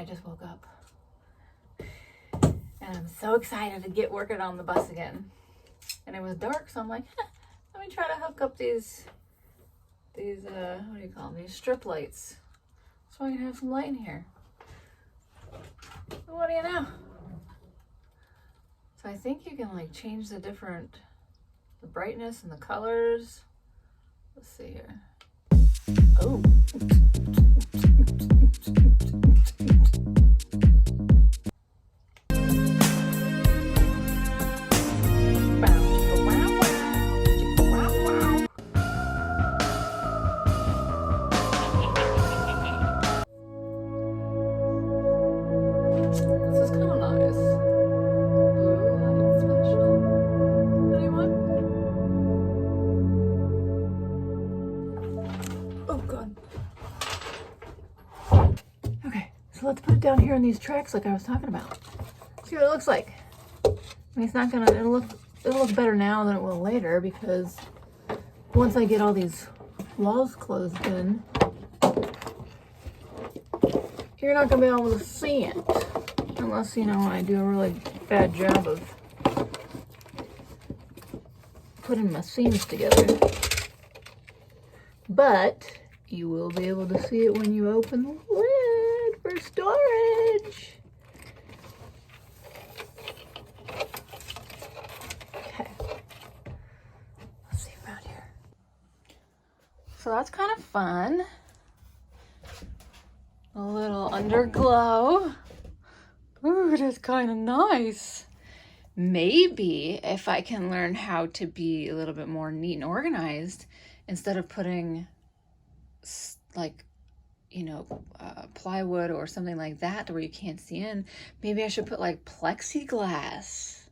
I just woke up and I'm so excited to get working on the bus again. And it was dark, so I'm like, let me try to hook up these what do you call them? These strip lights, so I can have some light in here. What do you know? So I think you can like change the brightness and the colors. Let's see here. Oh. So let's put it down here on these tracks like I was talking about. See what it looks like. I mean, it's not gonna, it'll look better now than it will later, because once I get all these walls closed in, you're not gonna be able to see it. Unless, you know, I do a really bad job of putting my seams together. But you will be able to see it when you open the lid for storage. Okay. Let's see around here. So that's kind of fun. A little underglow. Ooh, that's kind of nice. Maybe if I can learn how to be a little bit more neat and organized, instead of putting like, you know, plywood or something like that where you can't see in, maybe I should put like plexiglass.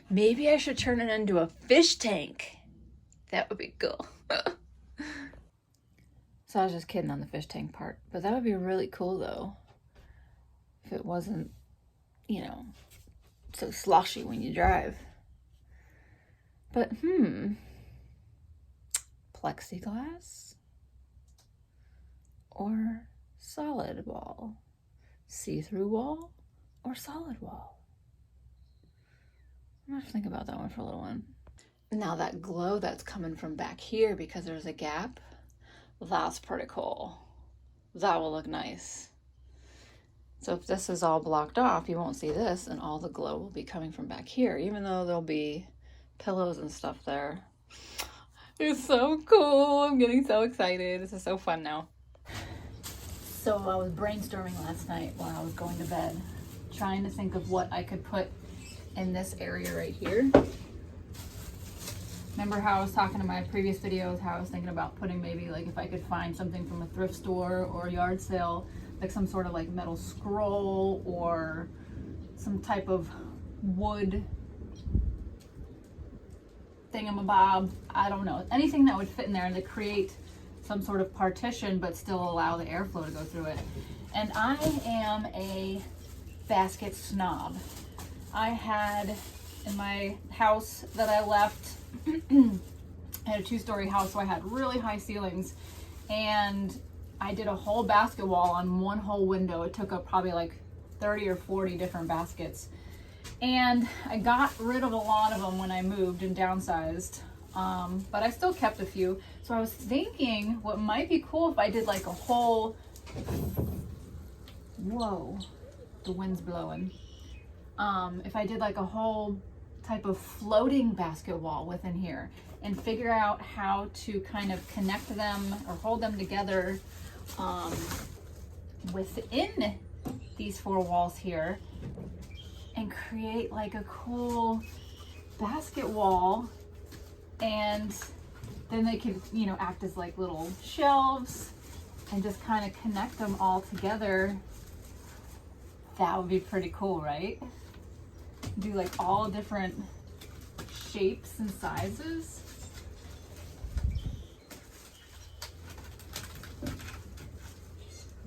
Maybe I should turn it into a fish tank. That would be cool. So I was just kidding on the fish tank part, but that would be really cool though, if it wasn't, you know, so sloshy when you drive. But plexiglass or solid wall, see-through wall or solid wall. I'm gonna have to think about that one for a little one. Now that glow that's coming from back here because there's a gap, that's pretty cool. That will look nice. So if this is all blocked off, you won't see this, and all the glow will be coming from back here, even though there'll be pillows and stuff there. It's so cool. I'm getting so excited. This is so fun now. So I was brainstorming last night while I was going to bed, trying to think of what I could put in this area right here. Remember how I was talking in my previous videos, how I was thinking about putting maybe like if I could find something from a thrift store or a yard sale, like some sort of like metal scroll or some type of wood thingamabob, I don't know, anything that would fit in there and to create some sort of partition but still allow the airflow to go through it. And I am a basket snob. I had in my house that I left, I had a 2-story house, so I had really high ceilings, and I did a whole basket wall on one whole window. It took up probably like 30 or 40 different baskets. And I got rid of a lot of them when I moved and downsized, but I still kept a few. So I was thinking what might be cool if I did like a whole, whoa, the wind's blowing. If I did like a whole type of floating basket wall within here and figure out how to kind of connect them or hold them together within these 4 walls here, and create like a cool basket wall, and then they could, you know, act as like little shelves and just kind of connect them all together. That would be pretty cool, right? Do like all different shapes and sizes.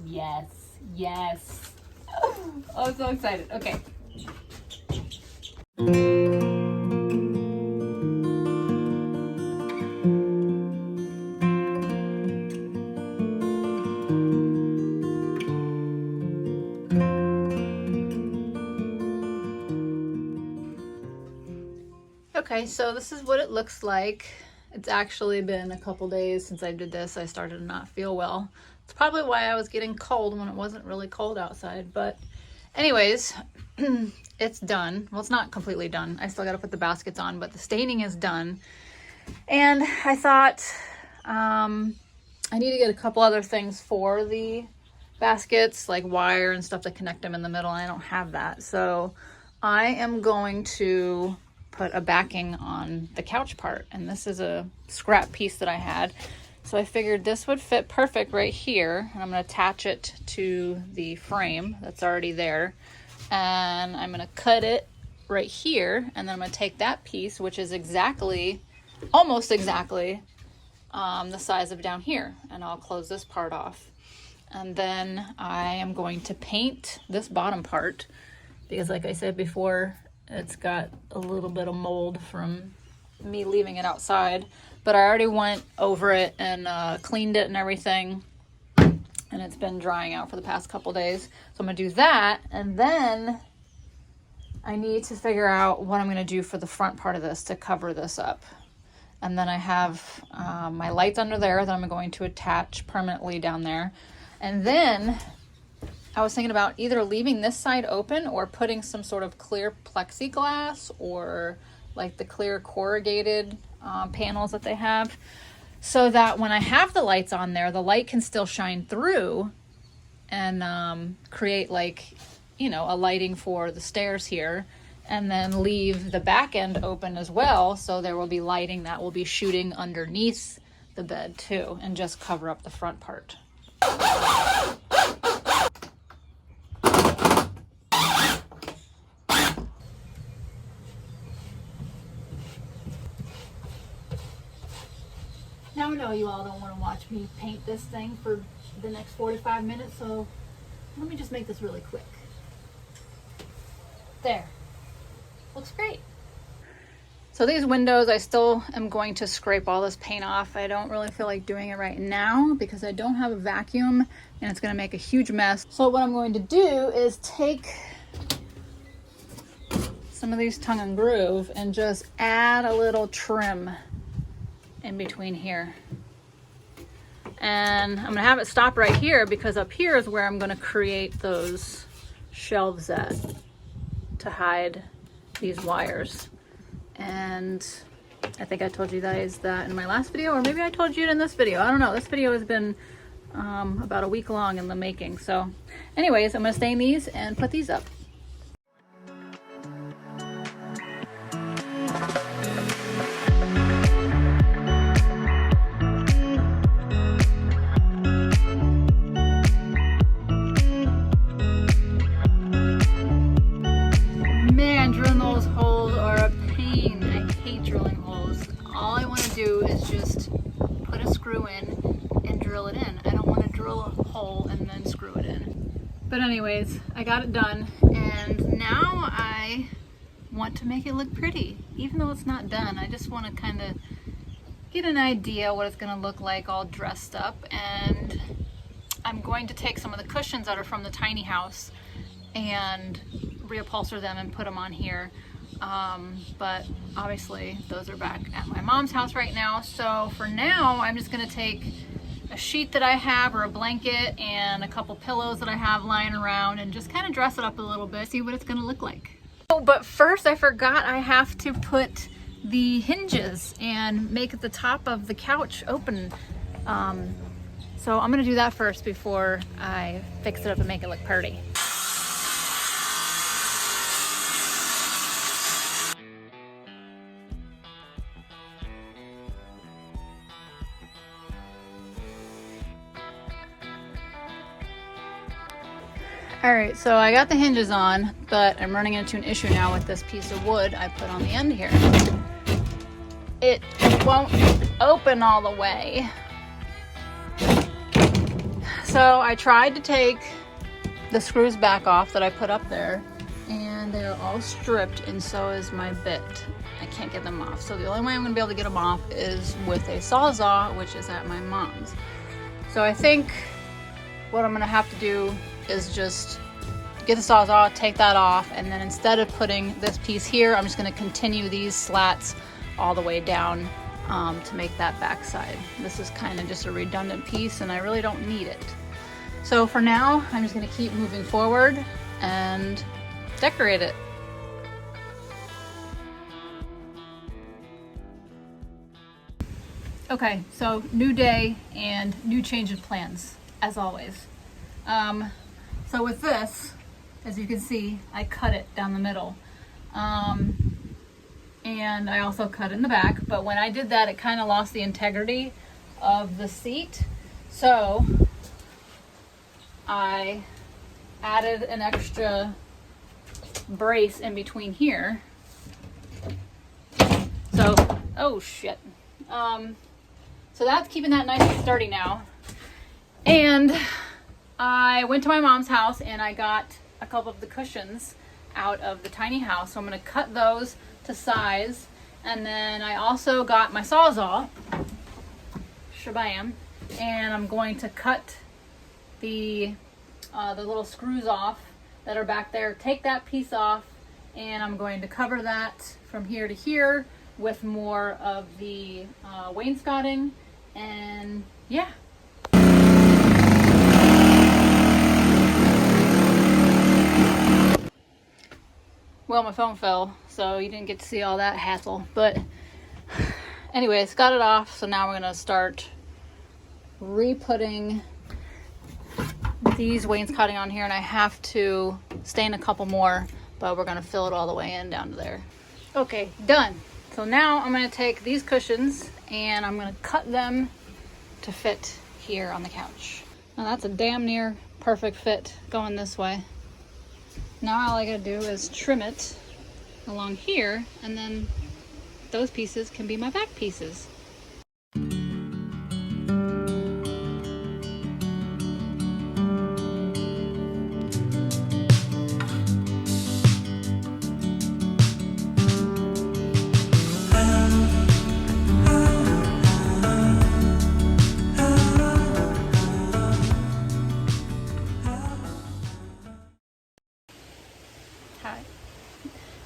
Yes, yes. Oh, I'm so excited. Okay. Okay, so this is what it looks like. It's actually been a couple days since I did this. I started to not feel well. It's probably why I was getting cold when it wasn't really cold outside. But anyways, it's done. Well, it's not completely done. I still got to put the baskets on, but the staining is done. And I thought I need to get a couple other things for the baskets, like wire and stuff to connect them in the middle. I don't have that. So I am going to put a backing on the couch part, and this is a scrap piece that I had, so I figured this would fit perfect right here, and I'm going to attach it to the frame that's already there, and I'm going to cut it right here, and then I'm going to take that piece, which is almost exactly the size of down here, and I'll close this part off, and then I am going to paint this bottom part, because like I said before, it's got a little bit of mold from me leaving it outside, but I already went over it and cleaned it and everything, and it's been drying out for the past couple days. So I'm gonna do that, and then I need to figure out what I'm gonna do for the front part of this to cover this up. And then I have my lights under there that I'm going to attach permanently down there. And then I was thinking about either leaving this side open or putting some sort of clear plexiglass or like the clear corrugated panels that they have, so that when I have the lights on there, the light can still shine through and create, like, you know, a lighting for the stairs here, and then leave the back end open as well, so there will be lighting that will be shooting underneath the bed too, and just cover up the front part. Now I know you all don't want to watch me paint this thing for the next 45 minutes, so let me just make this really quick. There. Looks great. So these windows, I still am going to scrape all this paint off. I don't really feel like doing it right now because I don't have a vacuum and it's going to make a huge mess. So what I'm going to do is take some of these tongue and groove and just add a little trim in between here, and I'm gonna have it stop right here because up here is where I'm gonna create those shelves at to hide these wires. And I think I told you guys that in my last video, or maybe I told you it in this video. I don't know. This video has been about a week long in the making. So anyways, I'm gonna stain these and put these up. But anyways, I got it done, and now I want to make it look pretty. Even though it's not done, I just want to kind of get an idea what it's going to look like all dressed up. And I'm going to take some of the cushions that are from the tiny house and reupholster them and put them on here. But obviously those are back at my mom's house right now. So for now, I'm just going to take a sheet that I have, or a blanket, and a couple pillows that I have lying around, and just kind of dress it up a little bit, see what it's gonna look like. Oh, but first I forgot I have to put the hinges and make the top of the couch open. So I'm gonna do that first before I fix it up and make it look pretty. All right, so I got the hinges on, but I'm running into an issue now with this piece of wood I put on the end here. It won't open all the way. So I tried to take the screws back off that I put up there, and they're all stripped, and so is my bit. I can't get them off. So the only way I'm gonna be able to get them off is with a Sawzall, which is at my mom's. So I think what I'm gonna have to do is just get the Sawzall, take that off, and then instead of putting this piece here, I'm just gonna continue these slats all the way down to make that back side. This is kind of just a redundant piece and I really don't need it. So for now, I'm just gonna keep moving forward and decorate it. Okay, so new day and new change of plans, as always. So with this, as you can see, I cut it down the middle. And I also cut it in the back, but when I did that, it kind of lost the integrity of the seat. So I added an extra brace in between here. So, oh shit. So that's keeping that nice and sturdy now. And I went to my mom's house and I got a couple of the cushions out of the tiny house. So I'm gonna cut those to size. And then I also got my Sawzall, shabam, and I'm going to cut the little screws off that are back there, take that piece off, and I'm going to cover that from here to here with more of the wainscoting, and yeah. Well, my phone fell, so you didn't get to see all that hassle, but anyways, got it off. So now we're gonna start re-putting these wainscoting on here, and I have to stain a couple more, but we're gonna fill it all the way in down to there. Okay, done. So now I'm gonna take these cushions and I'm gonna cut them to fit here on the couch. Now that's a damn near perfect fit going this way. Now all I gotta do is trim it along here, and then those pieces can be my back pieces.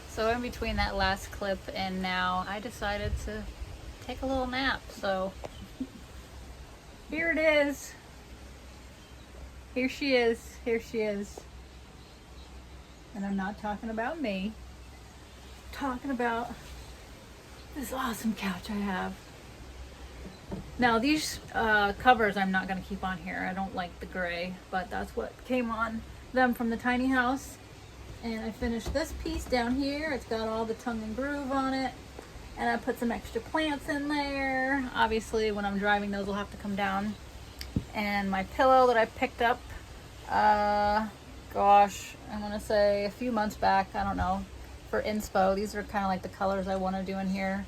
So in between that last clip and now, I decided to take a little nap. So here it is. Here she is. Here she is. And I'm not talking about me. I'm talking about this awesome couch I have. Now these covers I'm not going to keep on here. I don't like the gray, but that's what came on them from the tiny house. And I finished this piece down here. It's got all the tongue and groove on it. And I put some extra plants in there. Obviously, when I'm driving, those will have to come down. And my pillow that I picked up, gosh, I'm gonna say a few months back, I don't know, for inspo. These are kind of like the colors I want to do in here.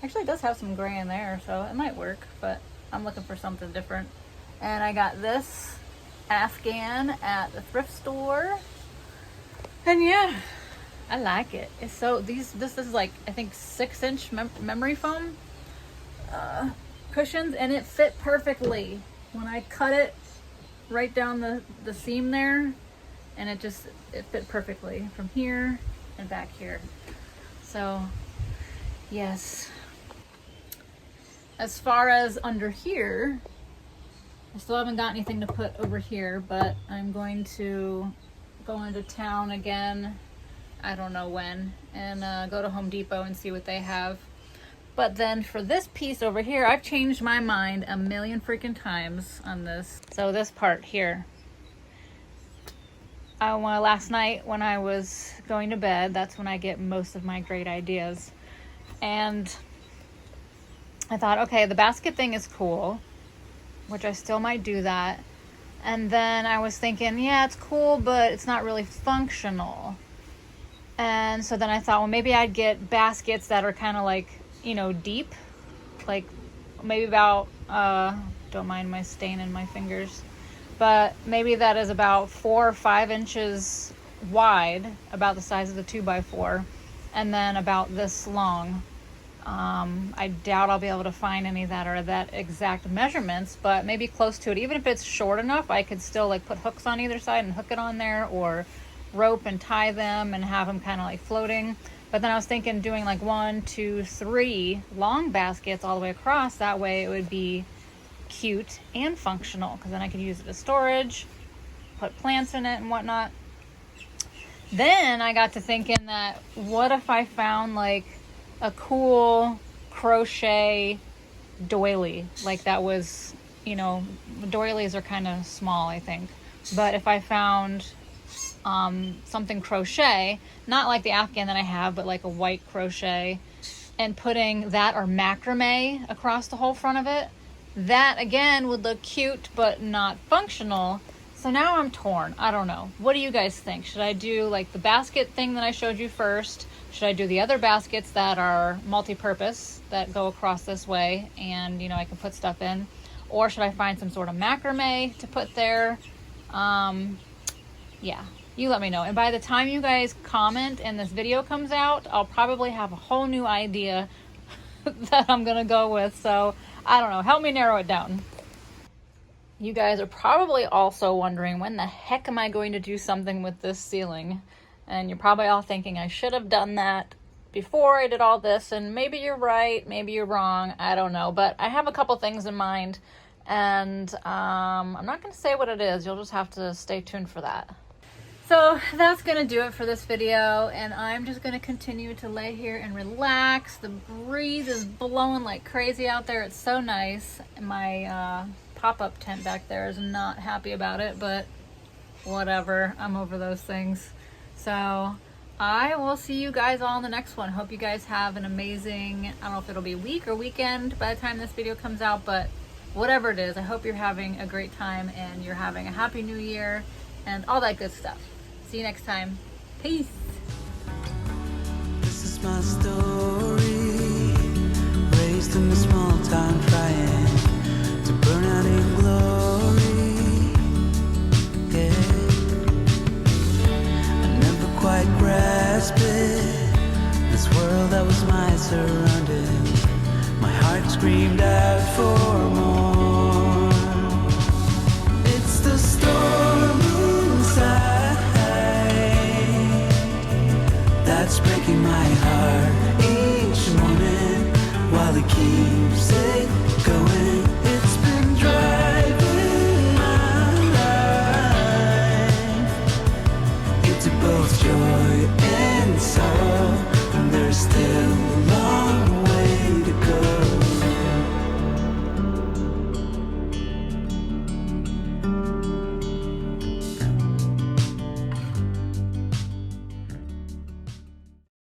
Actually, it does have some gray in there, so it might work, but I'm looking for something different. And I got this Afghan at the thrift store. And yeah, I like it. It's so, this is like, I think 6-inch memory foam cushions, and it fit perfectly. When I cut it right down the seam there, and it fit perfectly from here and back here. So yes. As far as under here, I still haven't got anything to put over here, but I'm going to go into town again, I don't know when, and go to Home Depot and see what they have. But then for this piece over here, I've changed my mind a million freaking times on this. So this part here, last night when I was going to bed, that's when I get most of my great ideas. And I thought, okay, the basket thing is cool, which I still might do that. And then I was thinking, yeah, it's cool, but it's not really functional. And so then I thought, well, maybe I'd get baskets that are kind of like, you know, deep, like maybe about, don't mind my stain in my fingers, but maybe that is about 4 or 5 inches wide, about the size of the 2x4, and then about this long. I doubt I'll be able to find any that are that exact measurements, but maybe close to it. Even if it's short enough, I could still like put hooks on either side and hook it on there, or rope and tie them and have them kind of like floating. But then I was thinking doing like 1, 2, 3 long baskets all the way across. That way it would be cute and functional, because then I could use it as storage, put plants in it and whatnot. Then I got to thinking that what if I found like a cool crochet doily, like that was, you know, doilies are kind of small, I think. But if I found something crochet, not like the Afghan that I have, but like a white crochet, and putting that or macrame across the whole front of it, that again would look cute but not functional. So now I'm torn. I don't know. What do you guys think? Should I do like the basket thing that I showed you first? Should I do the other baskets that are multi-purpose that go across this way and, you know, I can put stuff in? Or should I find some sort of macrame to put there? Yeah, you let me know. And by the time you guys comment and this video comes out, I'll probably have a whole new idea that I'm gonna go with. So I don't know, help me narrow it down. You guys are probably also wondering, when the heck am I going to do something with this ceiling? And you're probably all thinking I should have done that before I did all this, and maybe you're right, maybe you're wrong, I don't know. But I have a couple things in mind, and I'm not going to say what it is. You'll just have to stay tuned for that. So that's going to do it for this video, and I'm just going to continue to lay here and relax. The breeze is blowing like crazy out there. It's so nice. My pop-up tent back there is not happy about it, but whatever. I'm over those things. So I will see you guys all in the next one. Hope you guys have an amazing, I don't know if it'll be week or weekend by the time this video comes out, but whatever it is, I hope you're having a great time and you're having a happy new year and all that good stuff. See you next time. Peace. This is my story, raised in a small town trying to burn out in glory. Yeah, I never quite grasped it, this world that was my surroundings. My heart screamed out for more. It's the storm inside that's breaking my heart each morning while it keeps it going. It's been driving my life into both joy and sorrow, and there's still